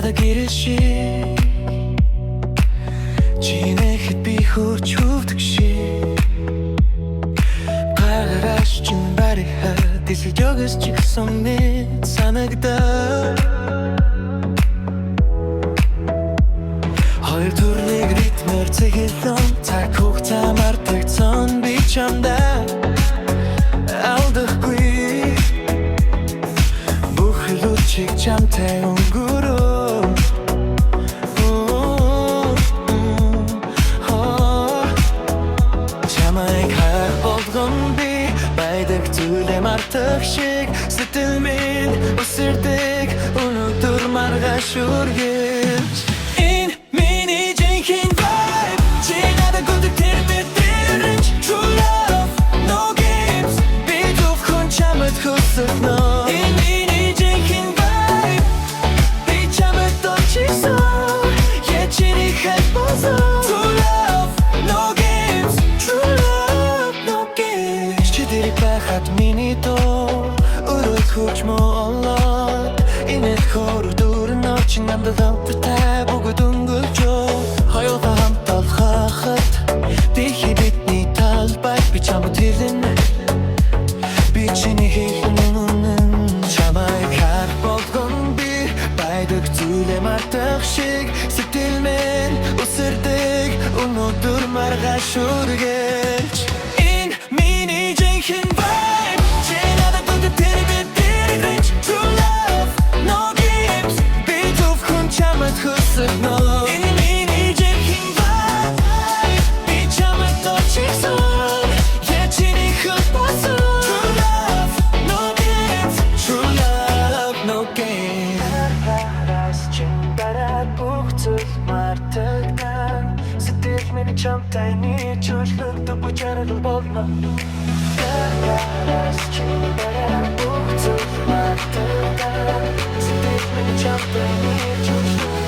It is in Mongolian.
надад гэрэлши чинэхэд би хурж хөвдөг ши гараш чин бариха дэсэл жогс чигсэн мэд санагдаа хоёр төрлийн ритмээр цэгэлэн цаг хугацаа мартагдсан би чамдаа алдахгүй бүх лучиг чамтай өнгөрөө чамайг хайр болгон би байдаг зүйлээ мартах шиг сэтгэл минь өсөрдөг өнөөдөр маргааш үргэлж энэ миний жинхэнэ vibe чи надад гүдэг тэр мэдэрч true love no games би зөвхөн чамд хүсэлнэ энэ миний жинхэнэ vibe би чамд дочсон я чиний хайр болсон true love no games true love no games чи дэрэг байхад миний доо өрөөл хурж моолоо энэ хөрөг дөрөн очин намдал амттай бүгд өнгөлжөө хоёулаа хамт алхахад дэхи бидний талбай би чамд хэлнэ би чиний хэлнэ чамайг хайр болгон би байдаг зүйлээ мартах шиг сэтгэл минь өсөрдөг өнөөдөр маргааш үргэлж энэ миний жинхэнэ vibe чи надад гүдэг тэр мэдэрч true love no games би зөвхөн чамд хүсэлнэ энэ миний жинхэнэ vibe би чамд дочсон я чиний хайр болсон true love no games true love no games чин бараад бүх зүйл мартагдан сэтгэл минь чамтай нийт чөлөөтэй бүжээрэл болно чин бараад бүх зүйл мартагдан сэтгэл минь чамтай нийт чөлөөтэй